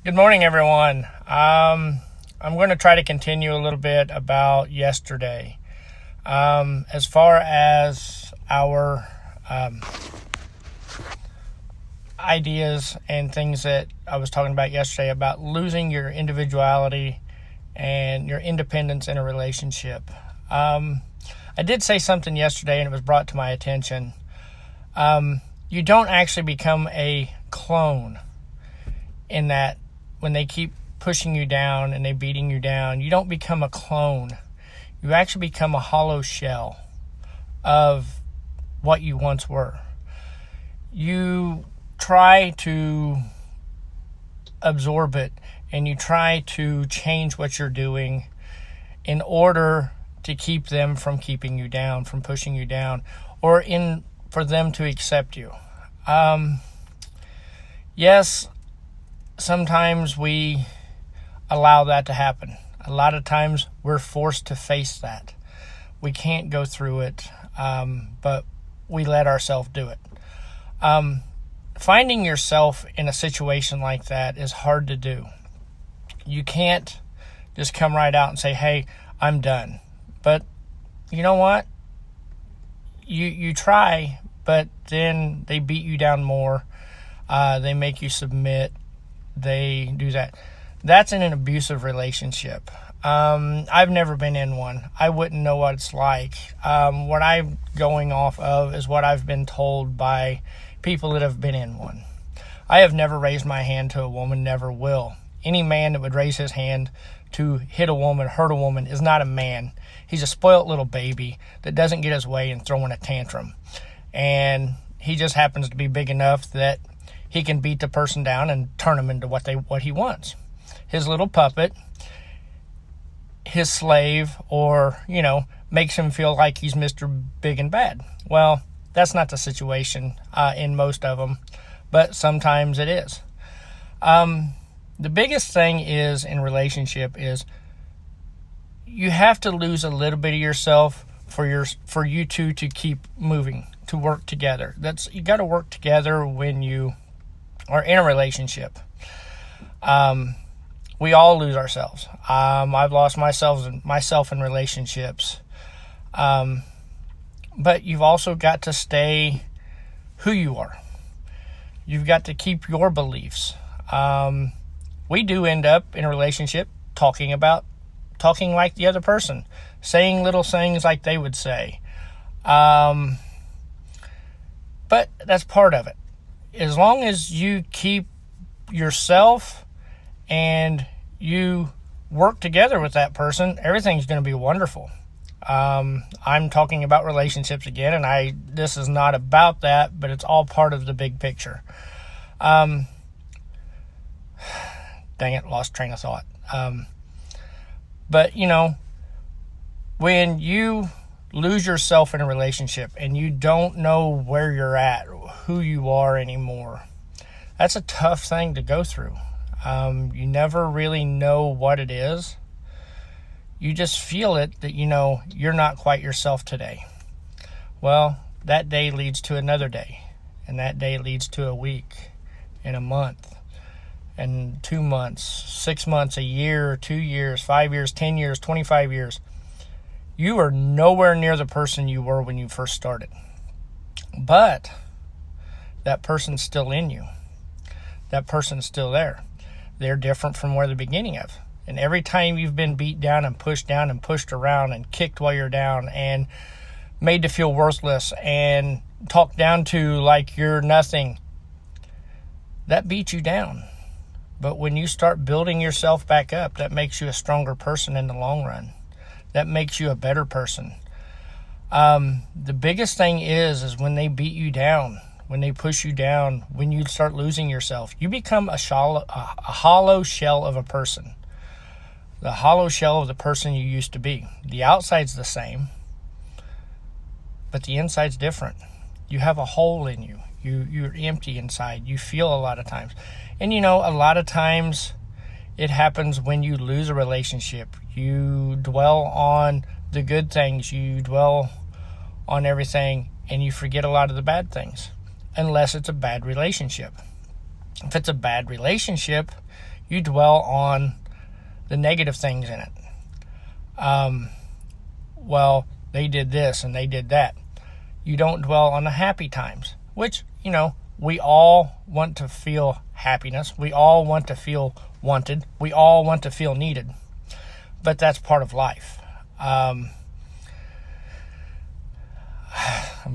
Good morning, everyone. I'm going to try to continue a little bit about yesterday. As far as our ideas and things that I was talking about yesterday about losing your individuality and your independence in a relationship. I did say something yesterday and it was brought to my attention. You don't actually become a clone in that when they keep pushing you down and they beating you down, you don't become a clone. You actually become a hollow shell of what you once were. You try to absorb it and you try to change what you're doing in order to keep them from keeping you down, from pushing you down, or for them to accept you. Yes, sometimes we allow that to happen. A lot of times we're forced to face that. We can't go through it, but we let ourselves do it. Finding yourself in a situation like that is hard to do. You can't just come right out and say, hey, I'm done. But you know what? You try, but then they beat you down more. They make you submit. They do that. That's in an abusive relationship. I've never been in one. I wouldn't know what it's like. What I'm going off of is what I've been told by people that have been in one. I have never raised my hand to a woman, never will. Any man that would raise his hand to hit a woman, hurt a woman, is not a man. He's a spoiled little baby that doesn't get his way and throwing a tantrum. And he just happens to be big enough that he can beat the person down and turn them into what he wants. His little puppet, his slave, or, makes him feel like he's Mr. Big and Bad. Well, that's not the situation in most of them, but sometimes it is. The biggest thing is in relationship is you have to lose a little bit of yourself for you two to keep moving, to work together. You got to work together when you are in a relationship. We all lose ourselves. I've lost myself in relationships. But you've also got to stay who you are. You've got to keep your beliefs. We do end up in a relationship talking like the other person, saying little things like they would say. But that's part of it. As long as you keep yourself and you work together with that person, everything's going to be wonderful. I'm talking about relationships again, and this is not about that, but it's all part of the big picture. Dang it, lost train of thought. But, when you lose yourself in a relationship and you don't know where you're at, who you are anymore, that's a tough thing to go through. You never really know what it is. You just feel it that, you're not quite yourself today. Well, that day leads to another day, and that day leads to a week and a month and 2 months, 6 months, a year, 2 years, 5 years, 10 years, 25 years. You are nowhere near the person you were when you first started. But that person's still in you. That person's still there. They're different from where the beginning of. And every time you've been beat down and pushed around and kicked while you're down and made to feel worthless and talked down to like you're nothing, that beats you down. But when you start building yourself back up, that makes you a stronger person in the long run. That makes you a better person. The biggest thing is when they beat you down, when they push you down, when you start losing yourself, you become a hollow shell of a person. The hollow shell of the person you used to be. The outside's the same, but the inside's different. You have a hole in you. You're empty inside. You feel a lot of times. And a lot of times it happens when you lose a relationship. You dwell on the good things. You dwell on everything, and you forget a lot of the bad things, unless it's a bad relationship. If it's a bad relationship, You dwell on the negative things in it. Well, they did this and they did that. You don't dwell on the happy times, which, we all want to feel happiness. We all want to feel wanted. We all want to feel needed. But that's part of life. I'm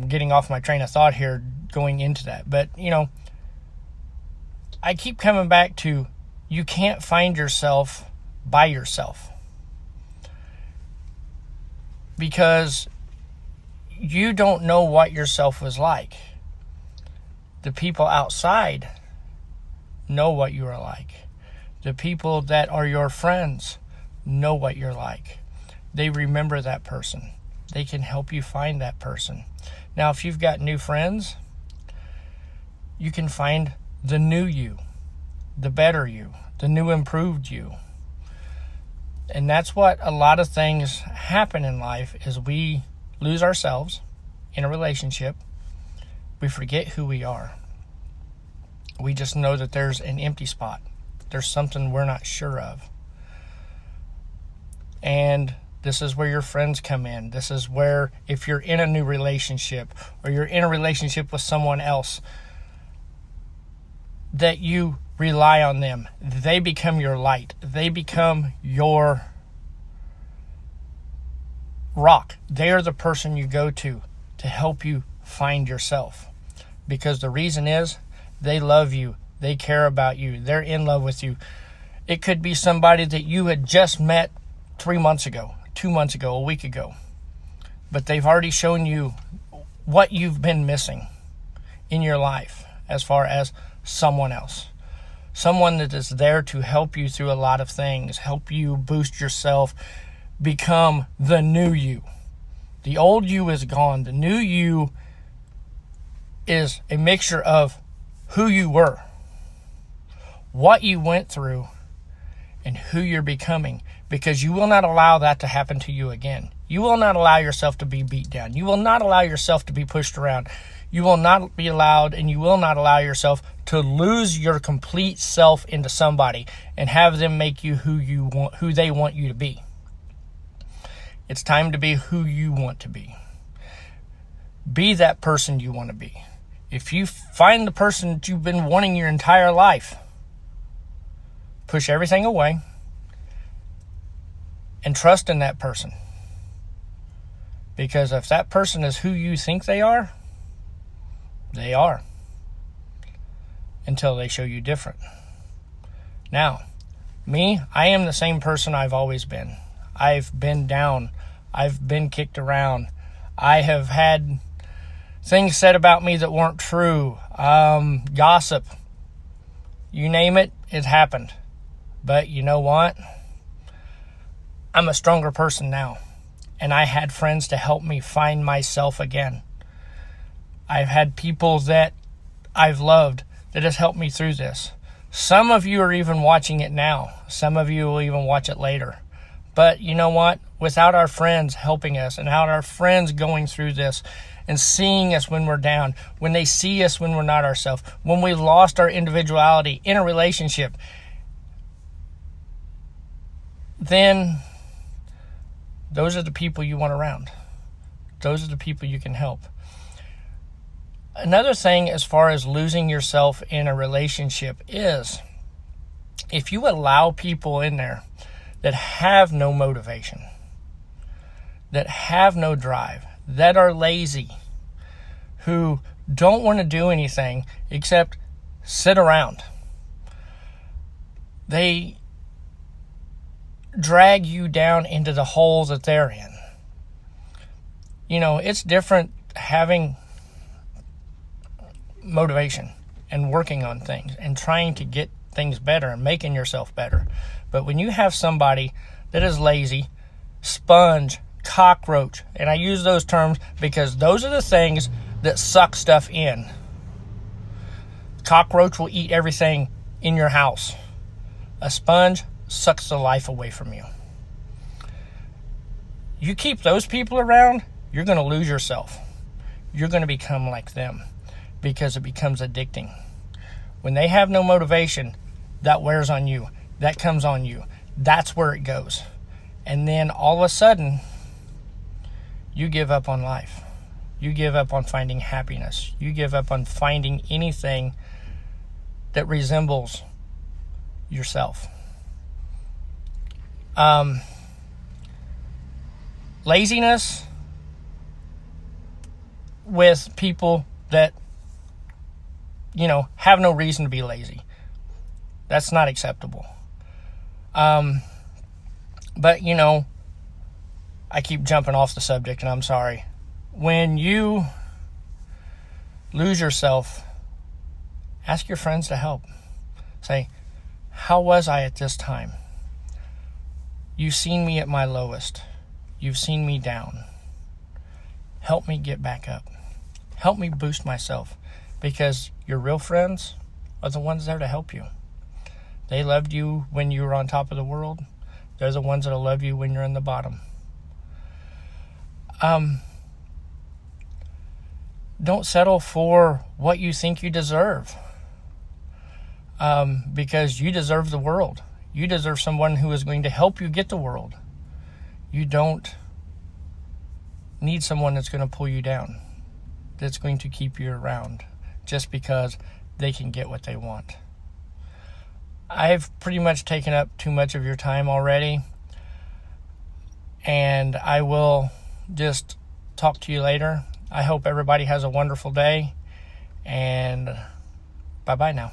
getting off my train of thought here going into that. But, I keep coming back to, you can't find yourself by yourself. Because you don't know what yourself was like. The people outside know what you are like. The people that are your friends know what you're like. They remember that person. They can help you find that person. Now, if you've got new friends, you can find the new you, the better you, the new improved you. And that's what a lot of things happen in life, is we lose ourselves in a relationship. We forget who we are. We just know that there's an empty spot. There's something we're not sure of. And this is where your friends come in. This is where, if you're in a new relationship or you're in a relationship with someone else, that you rely on them. They become your light. They become your rock. They are the person you go to help you find yourself. Because the reason is, they love you. They care about you. They're in love with you. It could be somebody that you had just met 3 months ago, 2 months ago, a week ago. But they've already shown you what you've been missing in your life as far as someone else. Someone that is there to help you through a lot of things, help you boost yourself, become the new you. The old you is gone. The new you is a mixture of who you were, what you went through, and who you're becoming, because you will not allow that to happen to you again. You will not allow yourself to be beat down. You will not allow yourself to be pushed around. You will not be allowed, and you will not allow yourself to lose your complete self into somebody and have them make you who they want you to be. It's time to be who you want to be. Be that person you want to be. If you find the person that you've been wanting your entire life, push everything away and trust in that person. Because if that person is who you think they are, they are. Until they show you different. Now, me, I am the same person I've always been. I've been down. I've been kicked around. I have had things said about me that weren't true. Gossip. You name it, it happened. But you know what? I'm a stronger person now. And I had friends to help me find myself again. I've had people that I've loved that has helped me through this. Some of you are even watching it now. Some of you will even watch it later. But you know what? Without our friends helping us and without our friends going through this and seeing us when we're down, when they see us when we're not ourselves, when we lost our individuality in a relationship, then those are the people you want around. Those are the people you can help. Another thing as far as losing yourself in a relationship is, if you allow people in there that have no motivation, that have no drive, that are lazy, who don't want to do anything except sit around, they drag you down into the hole that they're in. It's different having motivation and working on things and trying to get things better and making yourself better. But when you have somebody that is lazy, sponge, cockroach, and I use those terms because those are the things that suck stuff in. Cockroach will eat everything in your house. A sponge sucks the life away from you. You keep those people around, you're going to lose yourself. You're going to become like them because it becomes addicting. When they have no motivation, that wears on you. that comes on you. That's where it goes. And then all of a sudden, you give up on life. You give up on finding happiness. You give up on finding anything that resembles yourself. Laziness with people that, have no reason to be lazy. That's not acceptable. But, I keep jumping off the subject, and I'm sorry. When you lose yourself, ask your friends to help. Say, how was I at this time? You've seen me at my lowest. You've seen me down. Help me get back up. Help me boost myself, because your real friends are the ones there to help you. They loved you when you were on top of the world. They're the ones that will love you when you're in the bottom. Don't settle for what you think you deserve, because you deserve the world. You deserve someone who is going to help you get the world. You don't need someone that's going to pull you down, that's going to keep you around just because they can get what they want. I've pretty much taken up too much of your time already, and I will just talk to you later. I hope everybody has a wonderful day, and bye-bye now.